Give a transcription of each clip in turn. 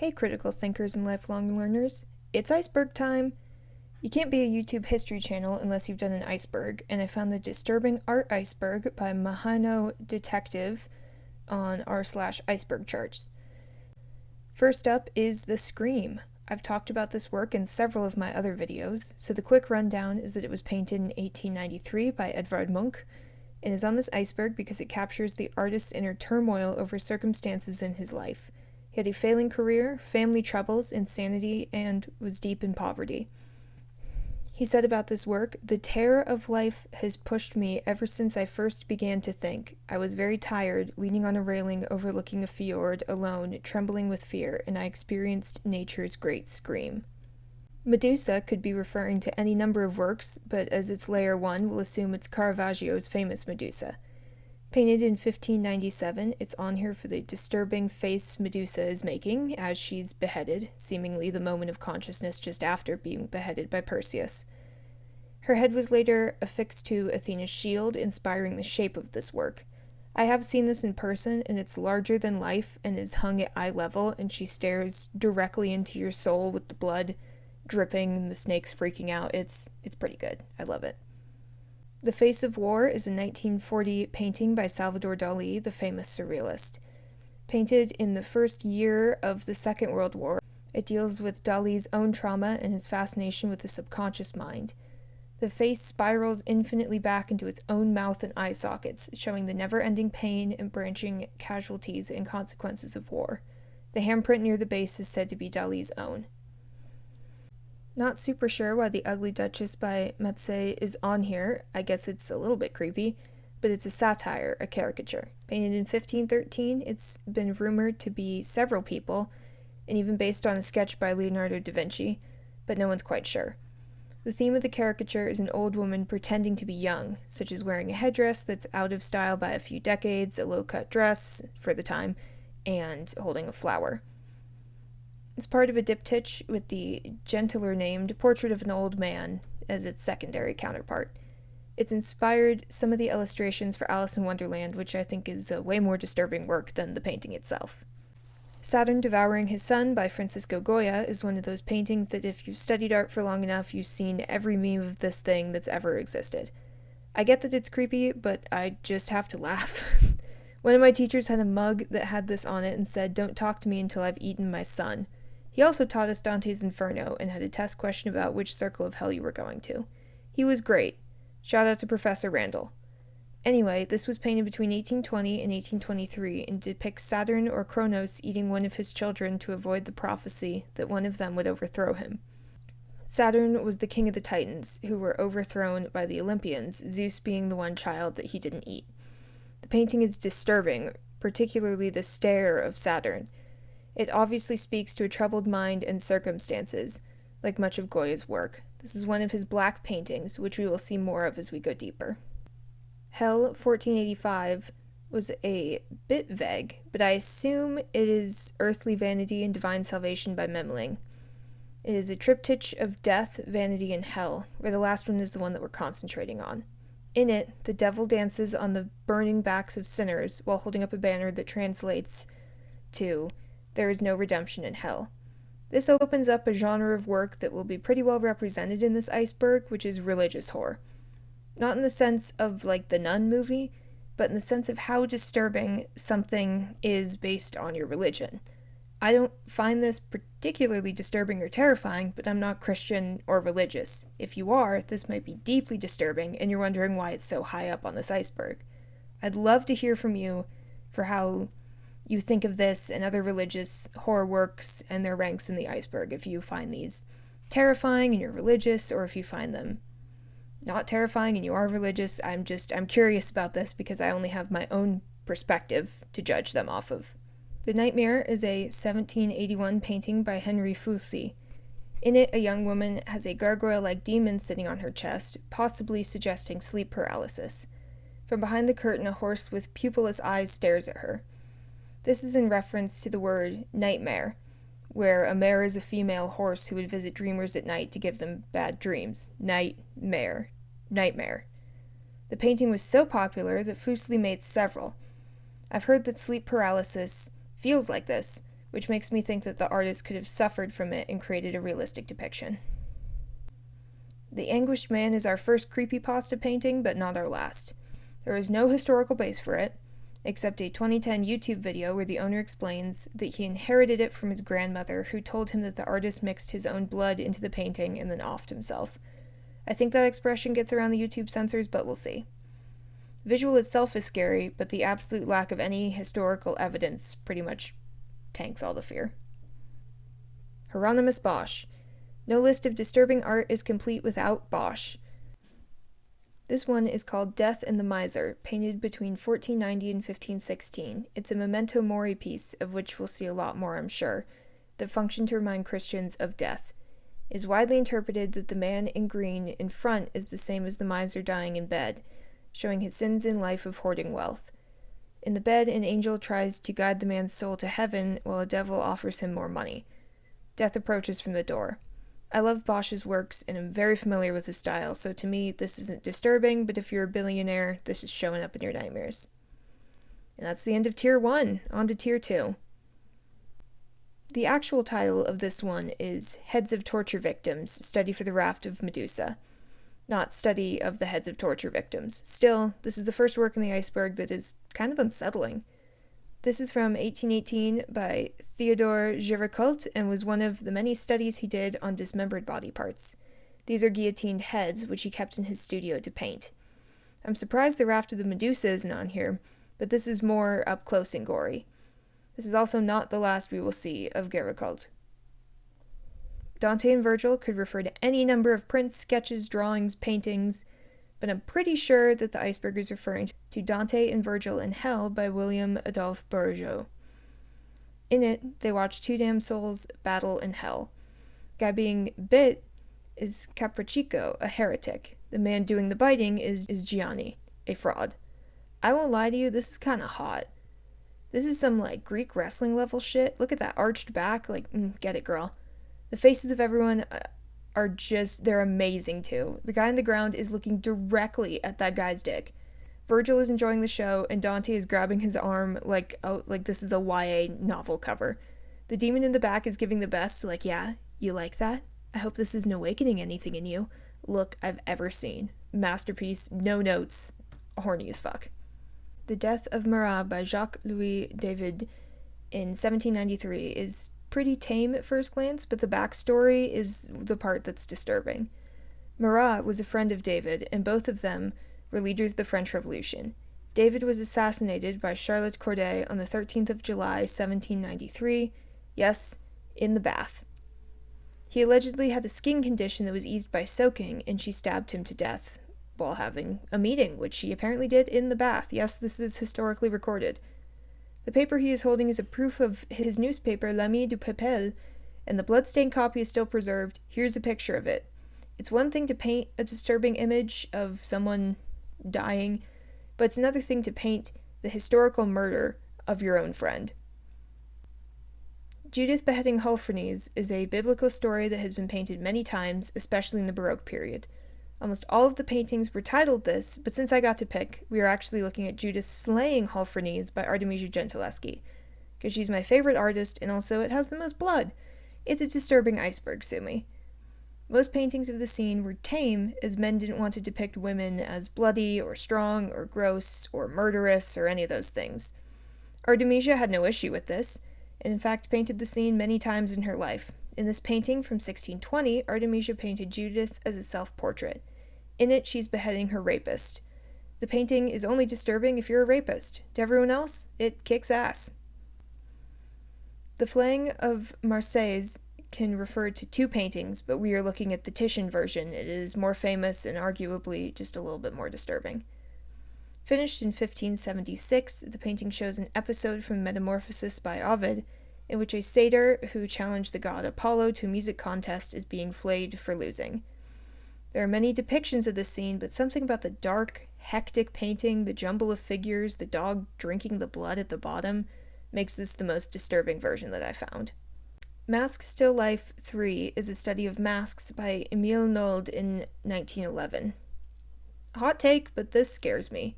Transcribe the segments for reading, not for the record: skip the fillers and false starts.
Hey critical thinkers and lifelong learners, it's iceberg time! You can't be a YouTube history channel unless you've done an iceberg, and I found the disturbing Art Iceberg by Mahano Detective on r/iceberg charts. First up is The Scream. I've talked about this work in several of my other videos, so the quick rundown is that it was painted in 1893 by Edvard Munch, and is on this iceberg because it captures the artist's inner turmoil over circumstances in his life. He had a failing career, family troubles, insanity, and was deep in poverty. He said about this work, "The terror of life has pushed me ever since I first began to think. I was very tired, leaning on a railing overlooking a fjord, alone, trembling with fear, and I experienced nature's great scream." Medusa could be referring to any number of works, but as it's layer 1, we'll assume it's Caravaggio's famous Medusa. Painted in 1597, it's on here for the disturbing face Medusa is making as she's beheaded, seemingly the moment of consciousness just after being beheaded by Perseus. Her head was later affixed to Athena's shield, inspiring the shape of this work. I have seen this in person, and it's larger than life and is hung at eye level, and she stares directly into your soul with the blood dripping and the snakes freaking out. It's pretty good. I love it. The Face of War is a 1940 painting by Salvador Dali, the famous surrealist. Painted in the first year of the Second World War, it deals with Dali's own trauma and his fascination with the subconscious mind. The face spirals infinitely back into its own mouth and eye sockets, showing the never-ending pain and branching casualties and consequences of war. The handprint near the base is said to be Dali's own. Not super sure why The Ugly Duchess by Matisse is on here. I guess it's a little bit creepy, but it's a satire, a caricature. Painted in 1513, it's been rumored to be several people, and even based on a sketch by Leonardo da Vinci, but no one's quite sure. The theme of the caricature is an old woman pretending to be young, such as wearing a headdress that's out of style by a few decades, a low-cut dress for the time, and holding a flower. It's part of a diptych with the gentler named Portrait of an Old Man as its secondary counterpart. It's inspired some of the illustrations for Alice in Wonderland, which I think is a way more disturbing work than the painting itself. Saturn Devouring His Son by Francisco Goya is one of those paintings that if you've studied art for long enough, you've seen every meme of this thing that's ever existed. I get that it's creepy, but I just have to laugh. One of my teachers had a mug that had this on it and said, "Don't talk to me until I've eaten my son." He also taught us Dante's Inferno and had a test question about which circle of hell you were going to. He was great. Shout out to Professor Randall. Anyway, this was painted between 1820 and 1823 and depicts Saturn or Kronos eating one of his children to avoid the prophecy that one of them would overthrow him. Saturn was the king of the Titans, who were overthrown by the Olympians, Zeus being the one child that he didn't eat. The painting is disturbing, particularly the stare of Saturn. It obviously speaks to a troubled mind and circumstances, like much of Goya's work. This is one of his black paintings, which we will see more of as we go deeper. Hell, 1485, was a bit vague, but I assume it is Earthly Vanity and Divine Salvation by Memling. It is a triptych of death, vanity, and hell, where the last one is the one that we're concentrating on. In it, the devil dances on the burning backs of sinners while holding up a banner that translates to "There is no redemption in hell." This opens up a genre of work that will be pretty well represented in this iceberg, which is religious horror. Not in the sense of like the Nun movie, but in the sense of how disturbing something is based on your religion. I don't find this particularly disturbing or terrifying, but I'm not Christian or religious. If you are, this might be deeply disturbing, and you're wondering why it's so high up on this iceberg. I'd love to hear from you for how you think of this and other religious horror works and their ranks in the iceberg. If you find these terrifying and you're religious, or if you find them not terrifying and you are religious, I'm curious about this because I only have my own perspective to judge them off of. The Nightmare is a 1781 painting by Henry Foussy. In it, a young woman has a gargoyle-like demon sitting on her chest, possibly suggesting sleep paralysis. From behind the curtain, a horse with pupilless eyes stares at her. This is in reference to the word nightmare, where a mare is a female horse who would visit dreamers at night to give them bad dreams. Nightmare. Nightmare. The painting was so popular that Foussy made several. I've heard that sleep paralysis feels like this, which makes me think that the artist could have suffered from it and created a realistic depiction. The Anguished Man is our first creepypasta painting, but not our last. There is no historical base for it, except a 2010 YouTube video where the owner explains that he inherited it from his grandmother, who told him that the artist mixed his own blood into the painting and then offed himself. I think that expression gets around the YouTube censors, but we'll see. The visual itself is scary, but the absolute lack of any historical evidence pretty much tanks all the fear. Hieronymus Bosch. No list of disturbing art is complete without Bosch. This one is called Death and the Miser, painted between 1490 and 1516. It's a memento mori piece, of which we'll see a lot more, I'm sure, that functioned to remind Christians of death. It is widely interpreted that the man in green in front is the same as the miser dying in bed, showing his sins in life of hoarding wealth. In the bed, an angel tries to guide the man's soul to heaven, while a devil offers him more money. Death approaches from the door. I love Bosch's works, and I'm very familiar with his style, so to me, this isn't disturbing, but if you're a billionaire, this is showing up in your nightmares. And that's the end of Tier 1. On to Tier 2. The actual title of this one is Heads of Torture Victims, Study for the Raft of Medusa, not Study of the Heads of Torture Victims. Still, this is the first work in the iceberg that is kind of unsettling. This is from 1818 by Theodore Géricault and was one of the many studies he did on dismembered body parts. These are guillotined heads, which he kept in his studio to paint. I'm surprised the Raft of the Medusa isn't on here, but this is more up close and gory. This is also not the last we will see of Géricault. Dante and Virgil could refer to any number of prints, sketches, drawings, paintings, but I'm pretty sure that the iceberg is referring to Dante and Virgil in Hell by William Adolphe Bourgeot. In it, they watch two damned souls battle in hell. Guy being bit is Capriccio, a heretic. The man doing the biting is Gianni, a fraud. I won't lie to you, this is kinda hot. This is some, Greek wrestling level shit. Look at that arched back, get it, girl. The faces of everyone are they're amazing too. The guy on the ground is looking directly at that guy's dick. Virgil is enjoying the show, and Dante is grabbing his arm like this is a YA novel cover. The demon in the back is giving the best, yeah, you like that? I hope this isn't awakening anything in you. Look I've ever seen. Masterpiece, no notes, horny as fuck. The Death of Marat by Jacques-Louis David in 1793 is pretty tame at first glance, but the backstory is the part that's disturbing. Marat was a friend of David, and both of them were leaders of the French Revolution. David was assassinated by Charlotte Corday on the 13th of July, 1793. Yes, in the bath. He allegedly had a skin condition that was eased by soaking, and she stabbed him to death while having a meeting, which she apparently did in the bath. Yes, this is historically recorded. The paper he is holding is a proof of his newspaper, L'Ami du Peuple, and the bloodstained copy is still preserved. Here's a picture of it. It's one thing to paint a disturbing image of someone dying, but it's another thing to paint the historical murder of your own friend. Judith beheading Holofernes is a biblical story that has been painted many times, especially in the Baroque period. Almost all of the paintings were titled this, but since I got to pick, we are actually looking at Judith slaying Holofernes by Artemisia Gentileschi, because she's my favorite artist, and also it has the most blood. It's a disturbing iceberg, sue me. Most paintings of the scene were tame, as men didn't want to depict women as bloody, or strong, or gross, or murderous, or any of those things. Artemisia had no issue with this, and in fact painted the scene many times in her life. In this painting from 1620, Artemisia painted Judith as a self-portrait. In it, she's beheading her rapist. The painting is only disturbing if you're a rapist. To everyone else, it kicks ass. The Flaying of Marseilles can refer to two paintings, but we are looking at the Titian version. It is more famous and arguably just a little bit more disturbing. Finished in 1576, the painting shows an episode from Metamorphosis by Ovid, in which a satyr who challenged the god Apollo to a music contest is being flayed for losing. There are many depictions of this scene, but something about the dark, hectic painting, the jumble of figures, the dog drinking the blood at the bottom, makes this the most disturbing version that I found. Mask Still Life 3 is a study of masks by Émile Nolde in 1911. Hot take, but this scares me.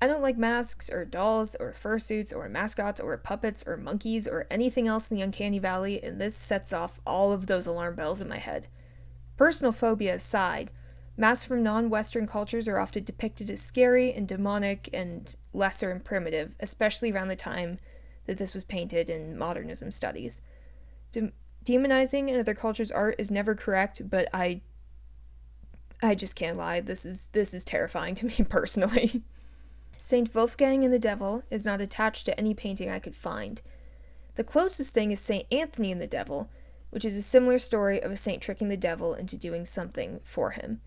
I don't like masks or dolls or fursuits or mascots or puppets or monkeys or anything else in the uncanny valley, and this sets off all of those alarm bells in my head. Personal phobia aside, masks from non-Western cultures are often depicted as scary and demonic and lesser and primitive, especially around the time that this was painted in modernism studies. Demonizing another culture's art is never correct, but I just can't lie. This is terrifying to me personally. Saint Wolfgang and the Devil is not attached to any painting I could find. The closest thing is Saint Anthony and the Devil, which is a similar story of a saint tricking the devil into doing something for him.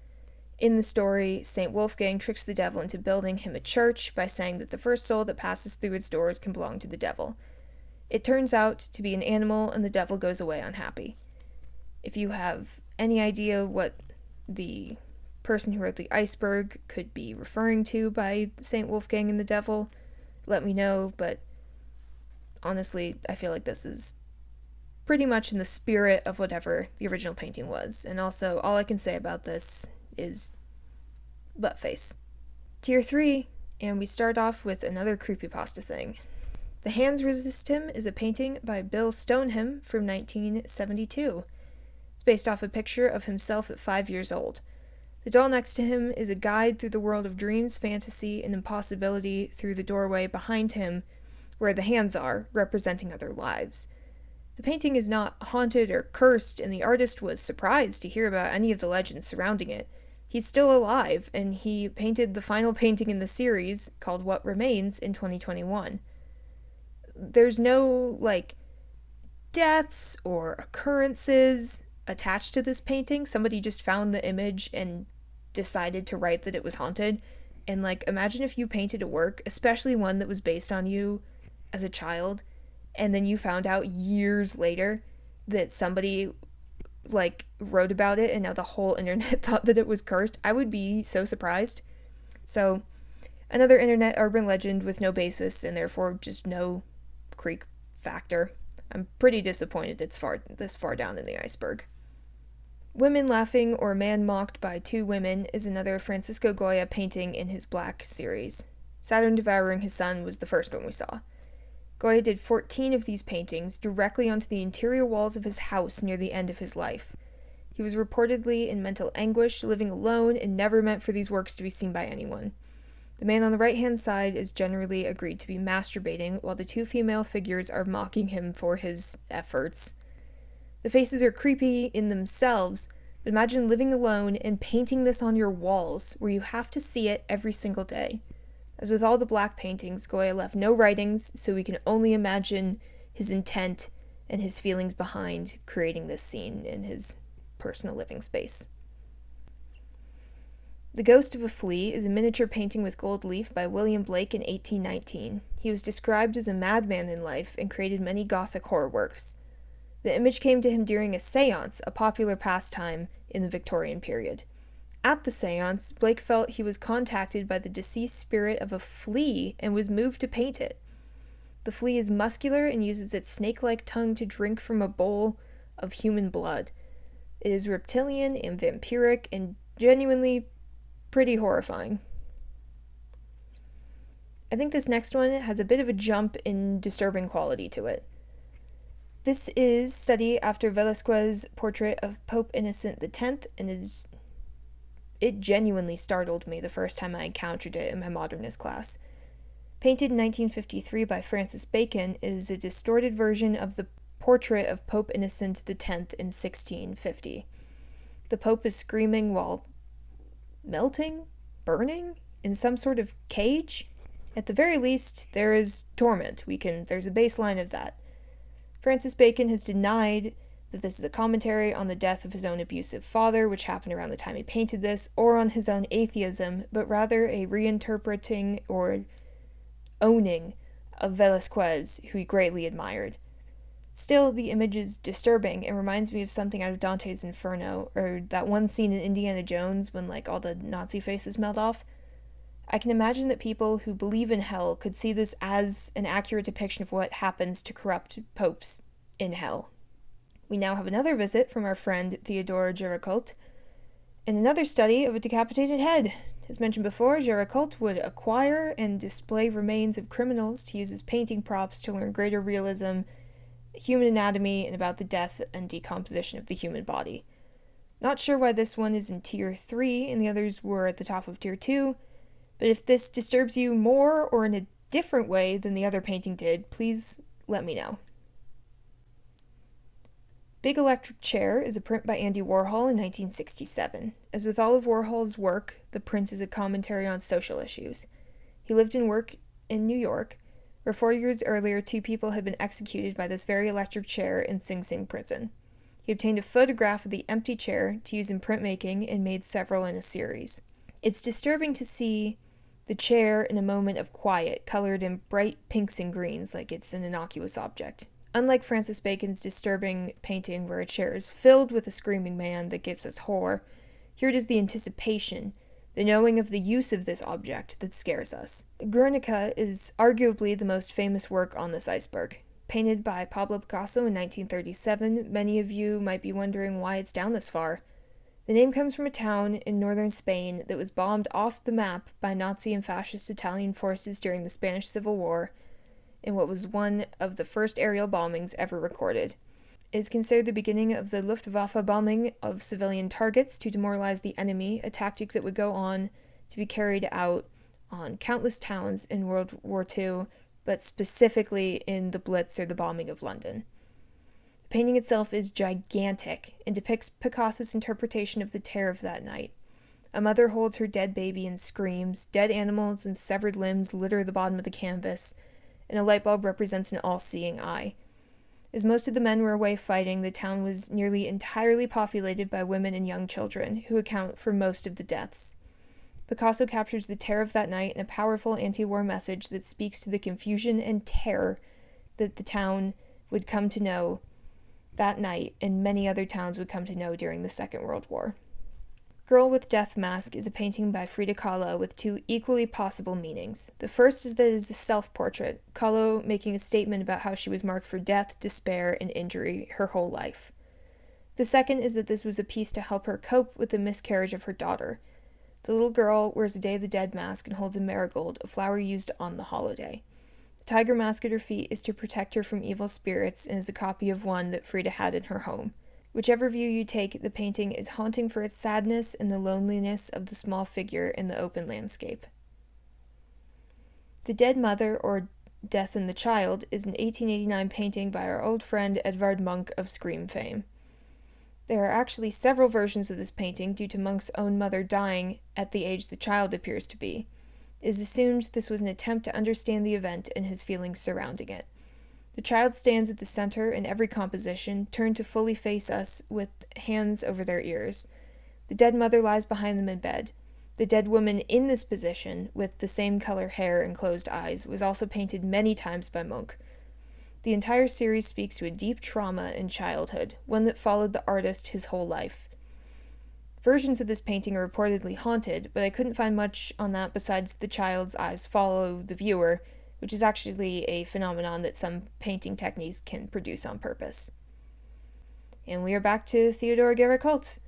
In the story, Saint Wolfgang tricks the devil into building him a church by saying that the first soul that passes through its doors can belong to the devil. It turns out to be an animal, and the devil goes away unhappy. If you have any idea what the person who wrote the Iceberg could be referring to by Saint Wolfgang and the Devil, let me know, but honestly, I feel like this is pretty much in the spirit of whatever the original painting was. And also, all I can say about this is butt face. Tier 3, and we start off with another creepypasta thing. The Hands Resist Him is a painting by Bill Stoneham from 1972. It's based off a picture of himself at 5 years old. The doll next to him is a guide through the world of dreams, fantasy, and impossibility through the doorway behind him, where the hands are, representing other lives. The painting is not haunted or cursed, and the artist was surprised to hear about any of the legends surrounding it. He's still alive, and he painted the final painting in the series, called What Remains, in 2021. There's no, deaths or occurrences attached to this painting. Somebody just found the image and decided to write that it was haunted. And imagine if you painted a work, especially one that was based on you as a child, and then you found out years later that somebody wrote about it and now the whole internet thought that it was cursed. I would be so surprised. So another internet urban legend with no basis and therefore just no creep factor. I'm pretty disappointed it's this far down in the iceberg. Women Laughing or Man Mocked by Two Women is another Francisco Goya painting in his Black series. Saturn Devouring His Son was the first one we saw. Goya did 14 of these paintings directly onto the interior walls of his house near the end of his life. He was reportedly in mental anguish, living alone, and never meant for these works to be seen by anyone. The man on the right-hand side is generally agreed to be masturbating, while the two female figures are mocking him for his efforts. The faces are creepy in themselves, but imagine living alone and painting this on your walls, where you have to see it every single day. As with all the Black paintings, Goya left no writings, so we can only imagine his intent and his feelings behind creating this scene in his personal living space. The Ghost of a Flea is a miniature painting with gold leaf by William Blake in 1819. He was described as a madman in life and created many Gothic horror works. The image came to him during a séance, a popular pastime in the Victorian period. At the séance, Blake felt he was contacted by the deceased spirit of a flea and was moved to paint it. The flea is muscular and uses its snake-like tongue to drink from a bowl of human blood. It is reptilian and vampiric and genuinely pretty horrifying. I think this next one has a bit of a jump in disturbing quality to it. This is study after Velázquez's portrait of Pope Innocent X, and it genuinely startled me the first time I encountered it in my modernist class. Painted in 1953 by Francis Bacon, it is a distorted version of the portrait of Pope Innocent X in 1650. The Pope is screaming while melting, burning, in some sort of cage. At the very least, there is torment. There's a baseline of that. Francis Bacon has denied that this is a commentary on the death of his own abusive father, which happened around the time he painted this, or on his own atheism, but rather a reinterpreting or owning of Velázquez, who he greatly admired. Still, the image is disturbing and reminds me of something out of Dante's Inferno, or that one scene in Indiana Jones when all the Nazi faces melt off. I can imagine that people who believe in hell could see this as an accurate depiction of what happens to corrupt popes in hell. We now have another visit from our friend Theodore Géricault, and another study of a decapitated head. As mentioned before, Géricault would acquire and display remains of criminals to use as painting props to learn greater realism, human anatomy, and about the death and decomposition of the human body. Not sure why this one is in Tier 3 and the others were at the top of Tier 2, but if this disturbs you more or in a different way than the other painting did, please let me know. Big Electric Chair is a print by Andy Warhol in 1967. As with all of Warhol's work, the print is a commentary on social issues. He lived and worked in New York, where 4 years earlier 2 people had been executed by this very electric chair in Sing Sing prison. He obtained a photograph of the empty chair to use in printmaking and made several in a series. It's disturbing to see the chair in a moment of quiet, colored in bright pinks and greens like it's an innocuous object. Unlike Francis Bacon's disturbing painting where a chair is filled with a screaming man that gives us horror, here it is the anticipation, the knowing of the use of this object that scares us. Guernica is arguably the most famous work on this iceberg. Painted by Pablo Picasso in 1937, many of you might be wondering why it's down this far. The name comes from a town in northern Spain that was bombed off the map by Nazi and fascist Italian forces during the Spanish Civil War, in what was one of the first aerial bombings ever recorded. It is considered the beginning of the Luftwaffe bombing of civilian targets to demoralize the enemy, a tactic that would go on to be carried out on countless towns in World War II, but specifically in the Blitz or the bombing of London. The painting itself is gigantic and depicts Picasso's interpretation of the terror of that night. A mother holds her dead baby and screams, dead animals and severed limbs litter the bottom of the canvas, and a light bulb represents an all-seeing eye. As most of the men were away fighting, the town was nearly entirely populated by women and young children, who account for most of the deaths. Picasso captures the terror of that night in a powerful anti-war message that speaks to the confusion and terror that the town would come to know that night, and many other towns would come to know during the Second World War. Girl with Death Mask is a painting by Frida Kahlo with 2 equally possible meanings. The first is that it is a self-portrait, Kahlo making a statement about how she was marked for death, despair, and injury her whole life. The second is that this was a piece to help her cope with the miscarriage of her daughter. The little girl wears a Day of the Dead mask and holds a marigold, a flower used on the holiday. The tiger mask at her feet is to protect her from evil spirits and is a copy of one that Frida had in her home. Whichever view you take, the painting is haunting for its sadness and the loneliness of the small figure in the open landscape. The Dead Mother, or Death and the Child, is an 1889 painting by our old friend Edvard Munch of Scream fame. There are actually several versions of this painting due to Munch's own mother dying at the age the child appears to be. It is assumed this was an attempt to understand the event and his feelings surrounding it. The child stands at the center in every composition, turned to fully face us with hands over their ears. The dead mother lies behind them in bed. The dead woman in this position, with the same color hair and closed eyes, was also painted many times by Munch. The entire series speaks to a deep trauma in childhood, one that followed the artist his whole life. Versions of this painting are reportedly haunted, but I couldn't find much on that besides the child's eyes follow the viewer, which is actually a phenomenon that some painting techniques can produce on purpose. And we are back to Theodore Géricault.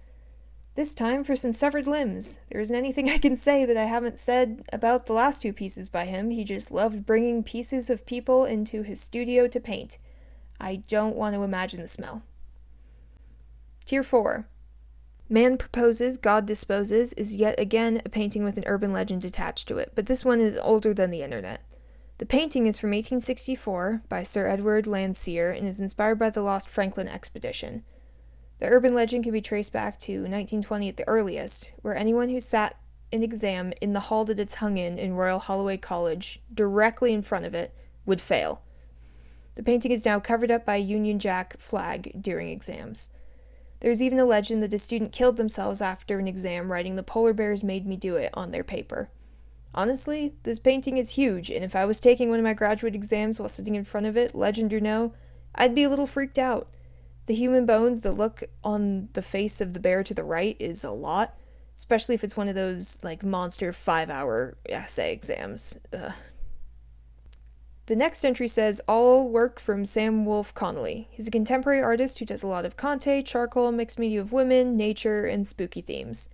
This time for some severed limbs. There isn't anything I can say that I haven't said about the last 2 pieces by him. He just loved bringing pieces of people into his studio to paint. I don't want to imagine the smell. Tier 4. Man Proposes, God Disposes is yet again a painting with an urban legend attached to it, but this one is older than the internet. The painting is from 1864 by Sir Edward Landseer and is inspired by the Lost Franklin expedition. The urban legend can be traced back to 1920 at the earliest, where anyone who sat an exam in the hall that it's hung in Royal Holloway College, directly in front of it, would fail. The painting is now covered up by a Union Jack flag during exams. There's even a legend that a student killed themselves after an exam writing "The polar bears made me do it" on their paper. Honestly, this painting is huge, and if I was taking one of my graduate exams while sitting in front of it, legend or no, I'd be a little freaked out. The human bones, the look on the face of the bear to the right is a lot, especially if it's one of those, monster 5-hour essay exams. Ugh. The next entry says, all work from Sam Wolfe Connolly. He's a contemporary artist who does a lot of Conte, charcoal, mixed media of women, nature, and spooky themes.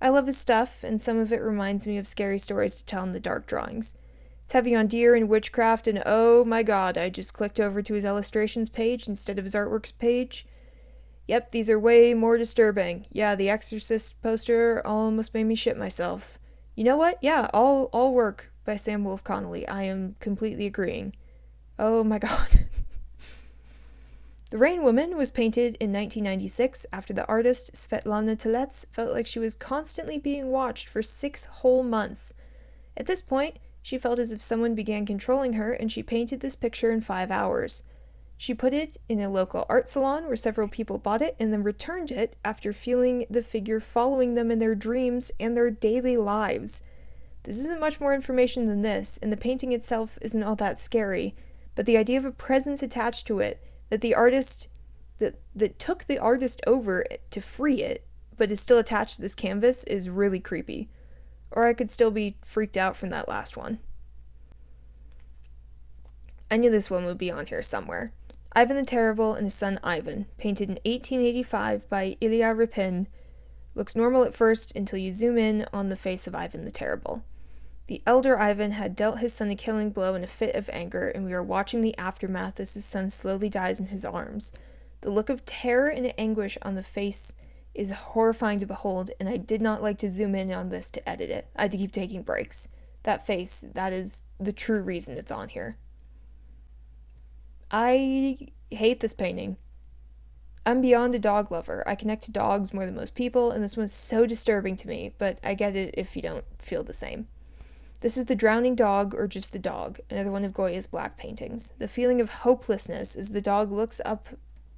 I love his stuff, and some of it reminds me of scary stories to tell in the dark drawings. It's heavy on deer and witchcraft, and oh my god, I just clicked over to his illustrations page instead of his artworks page. Yep, these are way more disturbing. Yeah, the Exorcist poster almost made me shit myself. You know what? Yeah, all work by Sam Wolf Connolly. I am completely agreeing. Oh my god. The Rain Woman was painted in 1996 after the artist Svetlana Telets felt like she was constantly being watched for 6 whole months. At this point, she felt as if someone began controlling her, and she painted this picture in 5 hours. She put it in a local art salon where several people bought it and then returned it after feeling the figure following them in their dreams and their daily lives. This isn't much more information than this, and the painting itself isn't all that scary, but the idea of a presence attached to it that the artist that took the artist over to free it but is still attached to this canvas is really creepy. Or I could still be freaked out from that last one. I knew this one would be on here somewhere. Ivan the Terrible and his son Ivan, painted in 1885 by Ilya Repin, looks normal at first until you zoom in on the face of Ivan the Terrible. The elder Ivan had dealt his son a killing blow in a fit of anger, and we are watching the aftermath as his son slowly dies in his arms. The look of terror and anguish on the face is horrifying to behold, and I did not like to zoom in on this to edit it. I had to keep taking breaks. That face, that is the true reason it's on here. I hate this painting. I'm beyond a dog lover. I connect to dogs more than most people, and this one's so disturbing to me, but I get it if you don't feel the same. This is The Drowning Dog, or just The Dog, another one of Goya's black paintings. The feeling of hopelessness as the dog looks up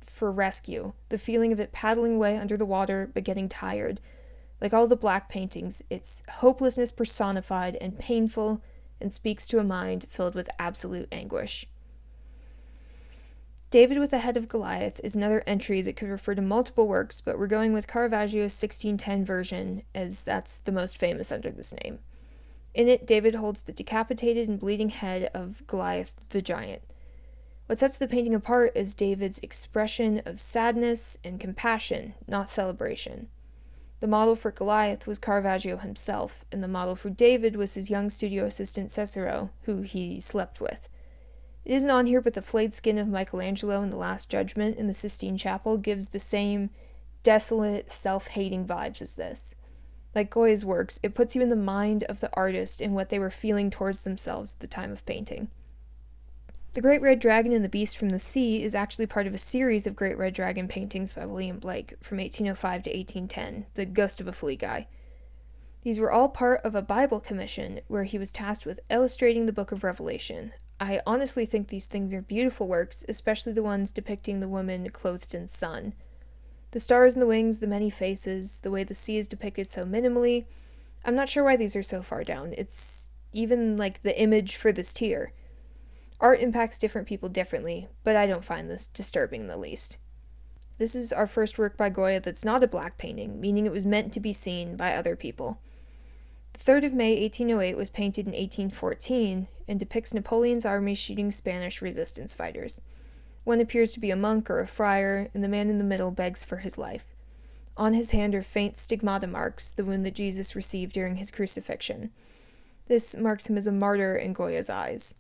for rescue, the feeling of it paddling away under the water but getting tired. Like all the black paintings, it's hopelessness personified and painful, and speaks to a mind filled with absolute anguish. David with the Head of Goliath is another entry that could refer to multiple works, but we're going with Caravaggio's 1610 version, as that's the most famous under this name. In it, David holds the decapitated and bleeding head of Goliath the giant. What sets the painting apart is David's expression of sadness and compassion, not celebration. The model for Goliath was Caravaggio himself, and the model for David was his young studio assistant Cicero, who he slept with. It isn't on here, but the flayed skin of Michelangelo in The Last Judgment in the Sistine Chapel gives the same desolate, self-hating vibes as this. Like Goya's works, it puts you in the mind of the artist and what they were feeling towards themselves at the time of painting. The Great Red Dragon and the Beast from the Sea is actually part of a series of Great Red Dragon paintings by William Blake from 1805 to 1810, The Ghost of a Flea Guy. These were all part of a Bible commission where he was tasked with illustrating the Book of Revelation. I honestly think these things are beautiful works, especially the ones depicting the woman clothed in sun. The stars and the wings, the many faces, the way the sea is depicted so minimally. I'm not sure why these are so far down. It's even like the image for this tier. Art impacts different people differently, but I don't find this disturbing in the least. This is our first work by Goya that's not a black painting, meaning it was meant to be seen by other people. The 3rd of May 1808 was painted in 1814 and depicts Napoleon's army shooting Spanish resistance fighters. One appears to be a monk or a friar, and the man in the middle begs for his life. On his hand are faint stigmata marks, the wound that Jesus received during his crucifixion. This marks him as a martyr in Goya's eyes.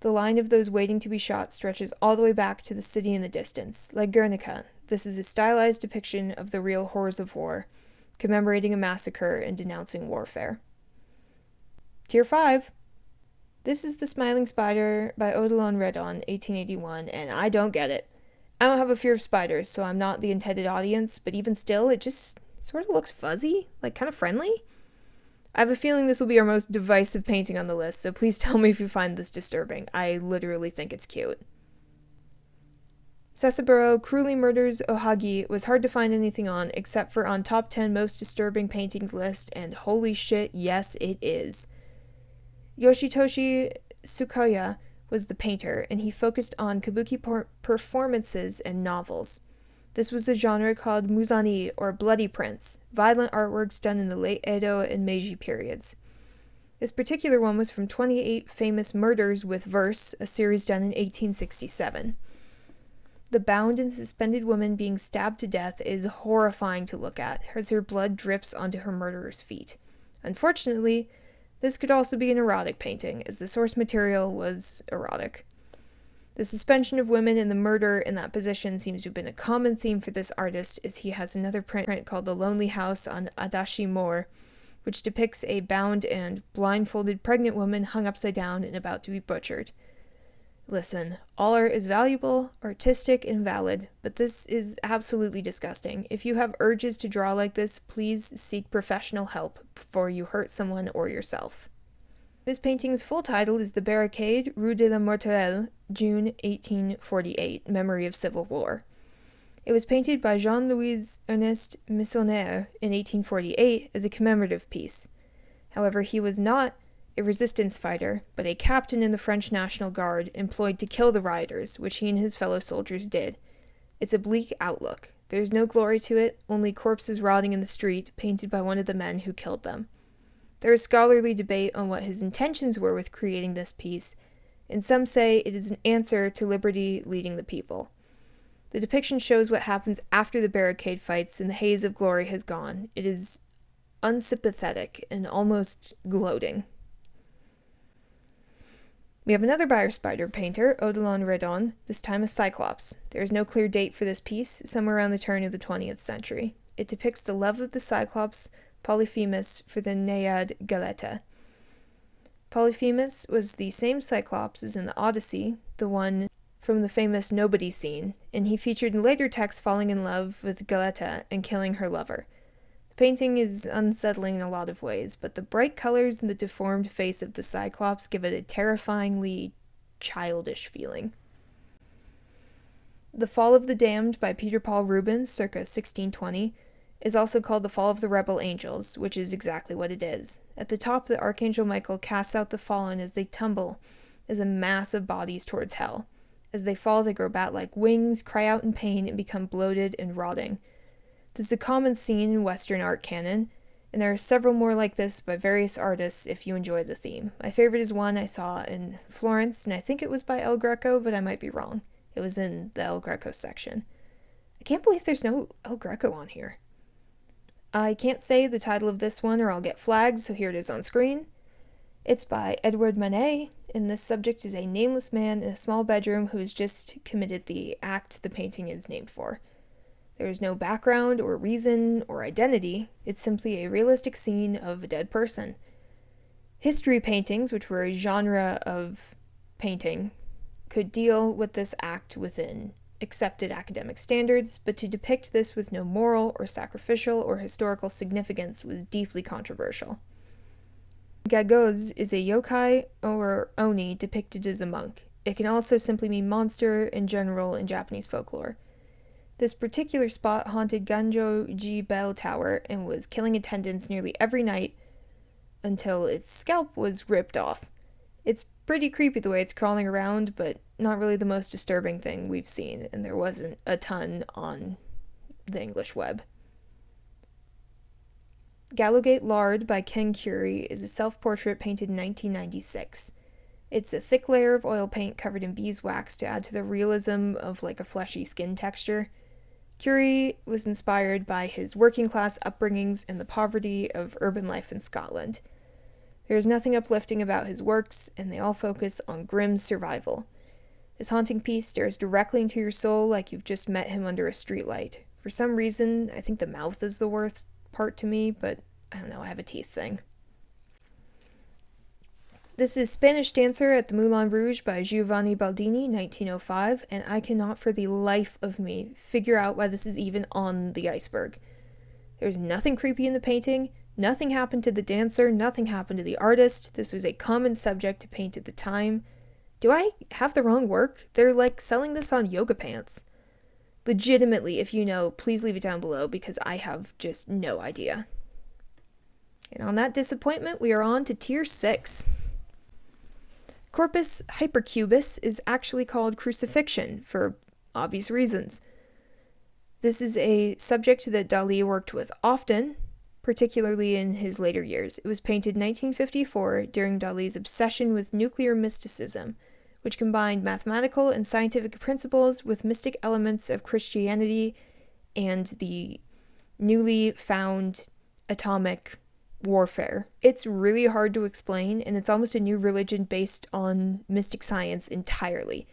The line of those waiting to be shot stretches all the way back to the city in the distance. Like Guernica, this is a stylized depiction of the real horrors of war, commemorating a massacre and denouncing warfare. Tier 5. This is The Smiling Spider by Odilon Redon, 1881, and I don't get it. I don't have a fear of spiders, so I'm not the intended audience, but even still, it just sort of looks fuzzy, like kind of friendly. I have a feeling this will be our most divisive painting on the list, so please tell me if you find this disturbing. I literally think it's cute. Sesaburo Cruelly Murders Ohagi was hard to find anything on, except for on top 10 most disturbing paintings list, and holy shit, yes it is. Yoshitoshi Tsukuya was the painter, and he focused on kabuki performances and novels. This was a genre called muzani, or bloody prints, violent artworks done in the late Edo and Meiji periods. This particular one was from 28 Famous Murders with Verse, a series done in 1867. The bound and suspended woman being stabbed to death is horrifying to look at, as her blood drips onto her murderer's feet. Unfortunately, this could also be an erotic painting, as the source material was erotic. The suspension of women and the murder in that position seems to have been a common theme for this artist, as he has another print called The Lonely House on Adachi Moor, which depicts a bound and blindfolded pregnant woman hung upside down and about to be butchered. Listen, all art is valuable, artistic, and valid, but this is absolutely disgusting. If you have urges to draw like this, please seek professional help before you hurt someone or yourself. This painting's full title is The Barricade, Rue de la Mortuelle, June 1848, Memory of Civil War. It was painted by Jean-Louis Ernest Missonnier in 1848 as a commemorative piece. However, he was not a resistance fighter, but a captain in the French National Guard employed to kill the rioters, which he and his fellow soldiers did. It's a bleak outlook. There's no glory to it, only corpses rotting in the street, painted by one of the men who killed them. There is scholarly debate on what his intentions were with creating this piece, and some say it is an answer to liberty leading the people. The depiction shows what happens after the barricade fights and the haze of glory has gone. It is unsympathetic and almost gloating. We have another Buyer Spider painter, Odilon Redon, this time a Cyclops. There is no clear date for this piece, somewhere around the turn of the 20th century. It depicts the love of the Cyclops, Polyphemus, for the Naiad Galeta. Polyphemus was the same Cyclops as in the Odyssey, the one from the famous Nobody scene, and he featured in later texts falling in love with Galeta and killing her lover. The painting is unsettling in a lot of ways, but the bright colors and the deformed face of the Cyclops give it a terrifyingly childish feeling. The Fall of the Damned by Peter Paul Rubens, circa 1620, is also called The Fall of the Rebel Angels, which is exactly what it is. At the top, the Archangel Michael casts out the fallen as they tumble as a mass of bodies towards hell. As they fall, they grow bat-like wings, cry out in pain, and become bloated and rotting. This is a common scene in Western art canon, and there are several more like this by various artists if you enjoy the theme. My favorite is one I saw in Florence, and I think it was by El Greco, but I might be wrong. It was in the El Greco section. I can't believe there's no El Greco on here. I can't say the title of this one or I'll get flagged, so here it is on screen. It's by Edouard Manet, and this subject is a nameless man in a small bedroom who has just committed the act the painting is named for. There is no background or reason or identity. It's simply a realistic scene of a dead person. History paintings, which were a genre of painting, could deal with this act within accepted academic standards, but to depict this with no moral or sacrificial or historical significance was deeply controversial. Gagoz is a yokai or oni depicted as a monk. It can also simply mean monster in general in Japanese folklore. This particular spot haunted Ganjo-ji Bell Tower and was killing attendants nearly every night until its scalp was ripped off. It's pretty creepy the way it's crawling around, but not really the most disturbing thing we've seen, and there wasn't a ton on the English web. Gallowgate Lard by Ken Curie is a self-portrait painted in 1996. It's a thick layer of oil paint covered in beeswax to add to the realism of like a fleshy skin texture. Curie was inspired by his working-class upbringings and the poverty of urban life in Scotland. There is nothing uplifting about his works, and they all focus on grim survival. This haunting piece stares directly into your soul like you've just met him under a streetlight. For some reason, I think the mouth is the worst part to me, but I don't know, I have a teeth thing. This is Spanish Dancer at the Moulin Rouge by Giovanni Baldini, 1905, and I cannot for the life of me figure out why this is even on the iceberg. There's nothing creepy in the painting, nothing happened to the dancer, nothing happened to the artist. This was a common subject to paint at the time. Do I have the wrong work? They're like selling this on yoga pants. Legitimately, if you know, please leave it down below because I have just no idea. And on that disappointment, we are on to tier 6. Corpus Hypercubus is actually called crucifixion for obvious reasons. This is a subject that Dali worked with often, particularly in his later years. It was painted in 1954 during Dali's obsession with nuclear mysticism, which combined mathematical and scientific principles with mystic elements of Christianity and the newly found atomic warfare. It's really hard to explain, and it's almost a new religion based on mystic science entirely.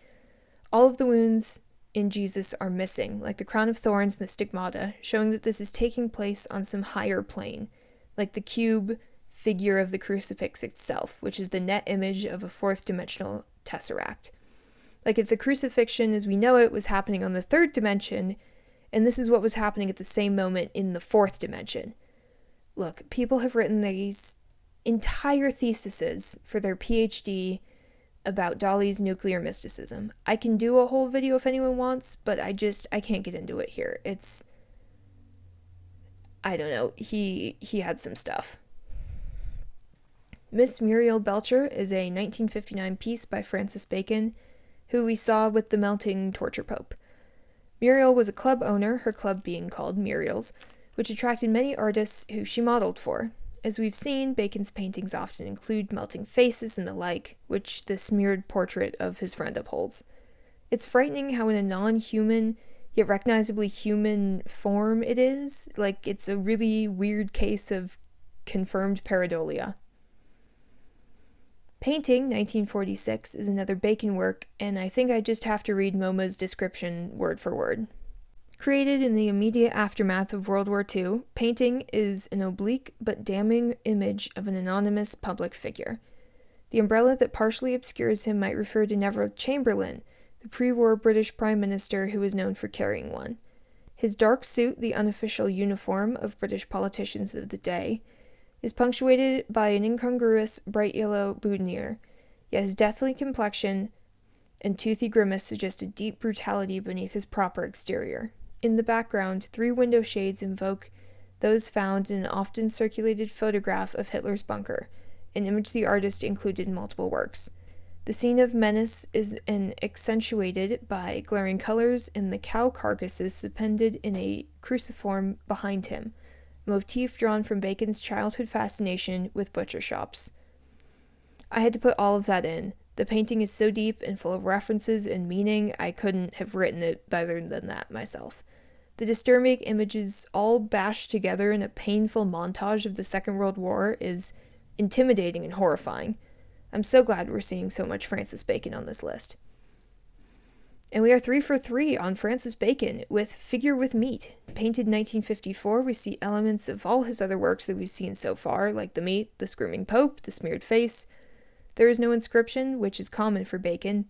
All of the wounds in Jesus are missing, like the crown of thorns and the stigmata, showing that this is taking place on some higher plane, like the cube figure of the crucifix itself, which is the net image of a fourth dimensional tesseract. Like if the crucifixion as we know it was happening on the third dimension, and this is what was happening at the same moment in the fourth dimension. Look, people have written these entire theses for their PhD about Dali's nuclear mysticism. I can do a whole video if anyone wants, but I can't get into it here. I don't know, he had some stuff. Miss Muriel Belcher is a 1959 piece by Francis Bacon, who we saw with the melting torture pope. Muriel was a club owner, her club being called Muriel's, which attracted many artists who she modeled for. As we've seen, Bacon's paintings often include melting faces and the like, which the smeared portrait of his friend upholds. It's frightening how in a non-human, yet recognizably human form it is. Like, it's a really weird case of confirmed pareidolia. Painting, 1946, is another Bacon work, and I think I just have to read MoMA's description word for word. Created in the immediate aftermath of World War II, Painting is an oblique but damning image of an anonymous public figure. The umbrella that partially obscures him might refer to Neville Chamberlain, the pre-war British Prime Minister who was known for carrying one. His dark suit, the unofficial uniform of British politicians of the day, is punctuated by an incongruous bright yellow boutonniere, yet his deathly complexion and toothy grimace suggest a deep brutality beneath his proper exterior. In the background, 3 window shades invoke those found in an often circulated photograph of Hitler's bunker, an image the artist included in multiple works. The scene of menace is accentuated by glaring colors and the cow carcasses suspended in a cruciform behind him, a motif drawn from Bacon's childhood fascination with butcher shops. I had to put all of that in. The painting is so deep and full of references and meaning, I couldn't have written it better than that myself. The disturbing images all bashed together in a painful montage of the Second World War is intimidating and horrifying. I'm so glad we're seeing so much Francis Bacon on this list. And we are 3 for 3 on Francis Bacon with Figure with Meat. Painted in 1954, we see elements of all his other works that we've seen so far, like the meat, the screaming pope, the smeared face. There is no inscription, which is common for Bacon,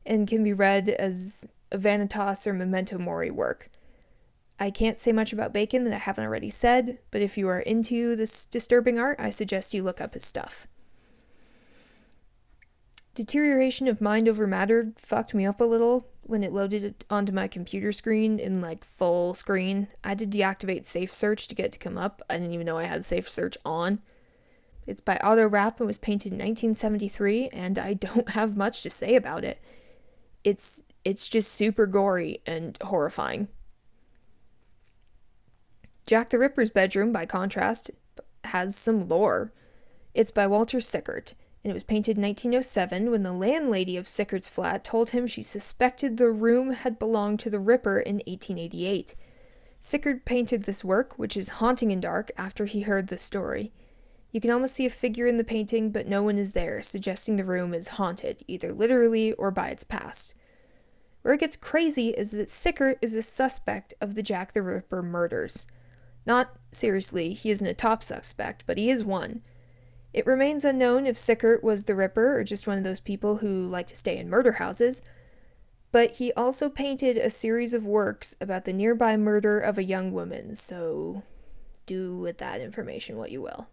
and can be read as a Vanitas or Memento Mori work. I can't say much about Bacon that I haven't already said, but if you are into this disturbing art, I suggest you look up his stuff. Deterioration of mind over matter fucked me up a little when it loaded it onto my computer screen in like full screen. I had to deactivate safe search to get it to come up. I didn't even know I had safe search on. It's by Otto Rapp and was painted in 1973, and I don't have much to say about it. It's just super gory and horrifying. Jack the Ripper's bedroom, by contrast, has some lore. It's by Walter Sickert, and it was painted in 1907 when the landlady of Sickert's flat told him she suspected the room had belonged to the Ripper in 1888. Sickert painted this work, which is haunting and dark, after he heard the story. You can almost see a figure in the painting, but no one is there, suggesting the room is haunted, either literally or by its past. Where it gets crazy is that Sickert is a suspect of the Jack the Ripper murders. Not seriously, he isn't a top suspect, but he is one. It remains unknown if Sickert was the Ripper or just one of those people who like to stay in murder houses, but he also painted a series of works about the nearby murder of a young woman, so do with that information what you will.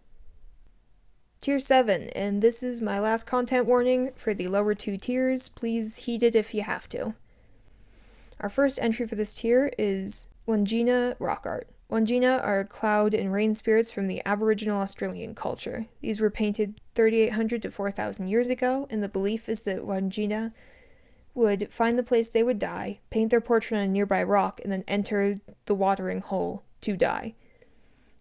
Tier 7, and this is my last content warning for the lower 2 tiers. Please heed it if you have to. Our first entry for this tier is Wandjina rock art. Wandjina are cloud and rain spirits from the Aboriginal Australian culture. These were painted 3,800 to 4,000 years ago, and the belief is that Wandjina would find the place they would die, paint their portrait on a nearby rock, and then enter the watering hole to die.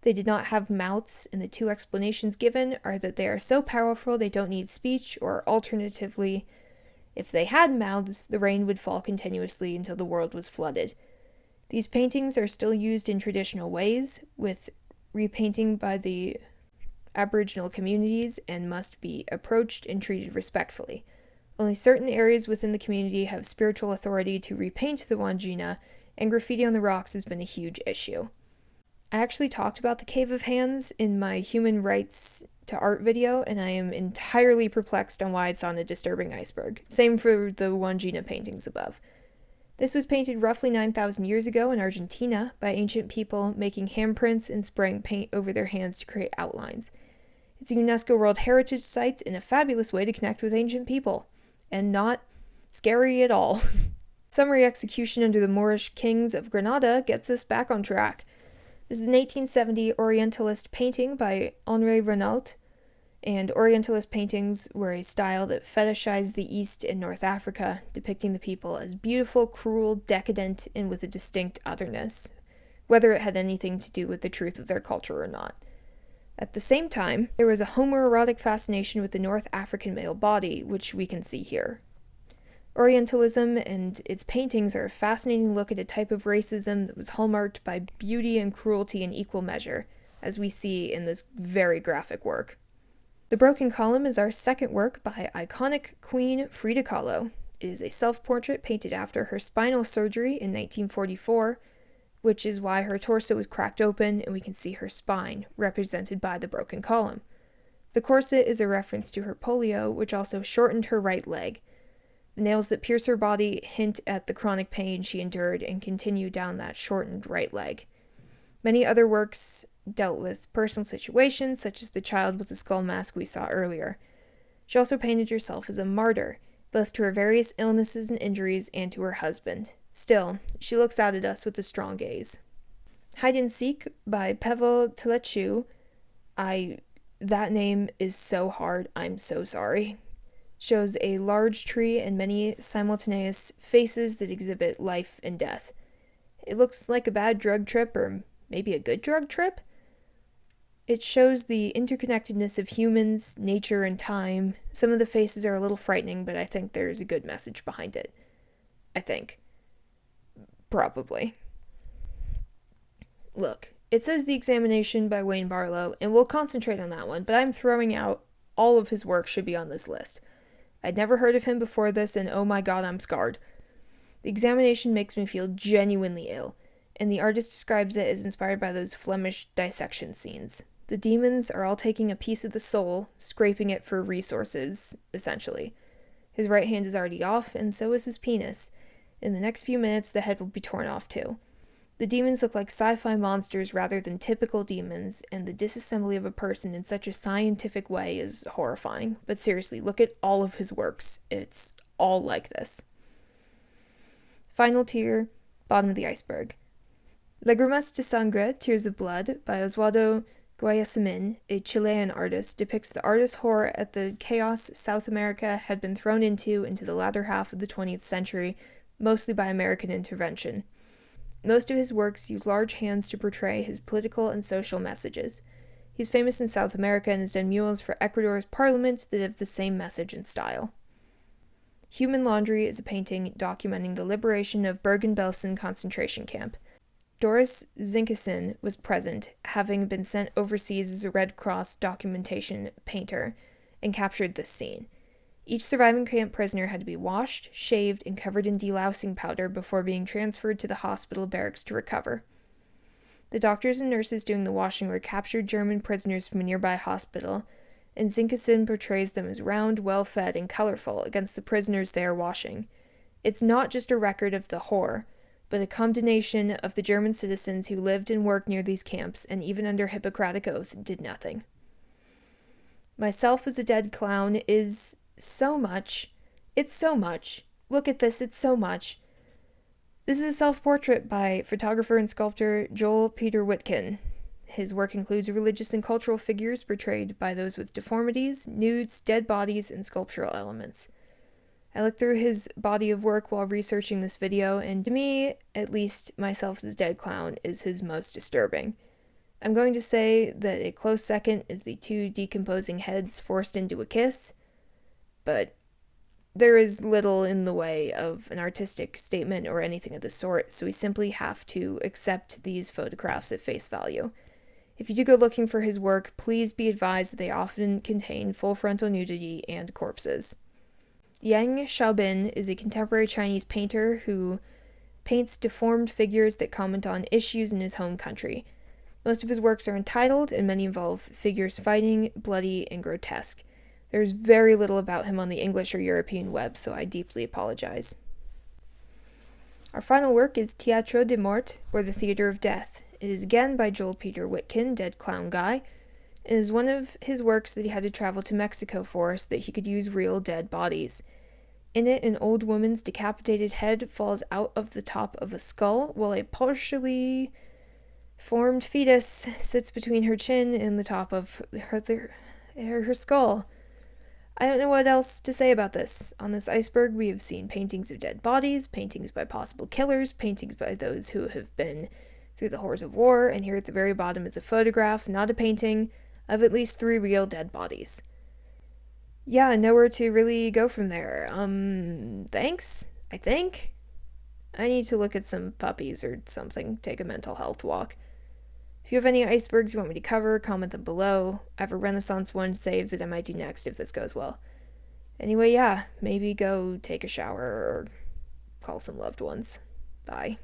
They did not have mouths, and the 2 explanations given are that they are so powerful they don't need speech, or alternatively, If they had mouths, the rain would fall continuously until the world was flooded. These paintings are still used in traditional ways, with repainting by the Aboriginal communities, and must be approached and treated respectfully. Only certain areas within the community have spiritual authority to repaint the Wandjina, and graffiti on the rocks has been a huge issue. I actually talked about the Cave of Hands in my Human Rights to Art video, and I am entirely perplexed on why it's on a disturbing iceberg. Same for the Wandjina paintings above. This was painted roughly 9,000 years ago in Argentina by ancient people making handprints and spraying paint over their hands to create outlines. It's a UNESCO World Heritage Site and a fabulous way to connect with ancient people. And not scary at all. Summary execution under the Moorish kings of Granada gets us back on track. This is an 1870 Orientalist painting by Henri Renault, and Orientalist paintings were a style that fetishized the East and North Africa, depicting the people as beautiful, cruel, decadent, and with a distinct otherness, whether it had anything to do with the truth of their culture or not. At the same time, there was a homoerotic fascination with the North African male body, which we can see here. Orientalism and its paintings are a fascinating look at a type of racism that was hallmarked by beauty and cruelty in equal measure, as we see in this very graphic work. The Broken Column is our second work by iconic Queen Frida Kahlo. It is a self-portrait painted after her spinal surgery in 1944, which is why her torso was cracked open and we can see her spine, represented by the broken column. The corset is a reference to her polio, which also shortened her right leg. The nails that pierce her body hint at the chronic pain she endured and continue down that shortened right leg. Many other works dealt with personal situations, such as the child with the skull mask we saw earlier. She also painted herself as a martyr, both to her various illnesses and injuries and to her husband. Still, she looks out at us with a strong gaze. Hide and Seek by Pavel Telechu. That name is so hard, I'm so sorry. Shows a large tree and many simultaneous faces that exhibit life and death. It looks like a bad drug trip, or maybe a good drug trip. It shows the interconnectedness of humans, nature, and time. Some of the faces are a little frightening, but I think there's a good message behind it. I think. Probably. Look, it says The Examination by Wayne Barlow, and we'll concentrate on that one, but I'm throwing out all of his work should be on this list. I'd never heard of him before this, and oh my god, I'm scarred. The Examination makes me feel genuinely ill, and the artist describes it as inspired by those Flemish dissection scenes. The demons are all taking a piece of the soul, scraping it for resources, essentially. His right hand is already off, and so is his penis. In the next few minutes, the head will be torn off too. The demons look like sci-fi monsters rather than typical demons, and the disassembly of a person in such a scientific way is horrifying. But seriously, look at all of his works. It's all like this. Final tier, bottom of the iceberg. Lágrimas de Sangre, Tears of Blood, by Oswaldo Guayasamín, a Chilean artist, depicts the artist's horror at the chaos South America had been thrown into the latter half of the 20th century, mostly by American intervention. Most of his works use large hands to portray his political and social messages. He's famous in South America and has done murals for Ecuador's parliament that have the same message and style. Human Laundry is a painting documenting the liberation of Bergen-Belsen concentration camp. Doris Zinkeson was present, having been sent overseas as a Red Cross documentation painter, and captured this scene. Each surviving camp prisoner had to be washed, shaved, and covered in delousing powder before being transferred to the hospital barracks to recover. The doctors and nurses doing the washing were captured German prisoners from a nearby hospital, and Zinkeson portrays them as round, well-fed, and colorful against the prisoners they are washing. It's not just a record of the horror, but a condemnation of the German citizens who lived and worked near these camps and even under Hippocratic Oath did nothing. Myself as a Dead Clown is so much. It's so much. Look at this, it's so much. This is a self-portrait by photographer and sculptor Joel Peter Witkin. His work includes religious and cultural figures portrayed by those with deformities, nudes, dead bodies, and sculptural elements. I looked through his body of work while researching this video, and to me, at least myself as a Dead Clown, is his most disturbing. I'm going to say that a close second is the two decomposing heads forced into a kiss, but there is little in the way of an artistic statement or anything of the sort, so we simply have to accept these photographs at face value. If you do go looking for his work, please be advised that they often contain full frontal nudity and corpses. Yang Xiaobin is a contemporary Chinese painter who paints deformed figures that comment on issues in his home country. Most of his works are entitled, and many involve figures fighting, bloody, and grotesque. There's very little about him on the English or European web, so I deeply apologize. Our final work is Théâtre de Mort, or The Theatre of Death. It is again by Joel Peter Witkin, Dead Clown Guy. It is one of his works that he had to travel to Mexico for so that he could use real dead bodies. In it, an old woman's decapitated head falls out of the top of a skull, while a partially formed fetus sits between her chin and the top of her skull. I don't know what else to say about this. On this iceberg, we have seen paintings of dead bodies, paintings by possible killers, paintings by those who have been through the horrors of war, and here at the very bottom is a photograph, not a painting, of at least 3 real dead bodies. Yeah, nowhere to really go from there. Thanks, I think. I need to look at some puppies or something, take a mental health walk. If you have any icebergs you want me to cover, comment them below. I have a Renaissance one saved that I might do next if this goes well. Anyway, yeah, maybe go take a shower or call some loved ones. Bye.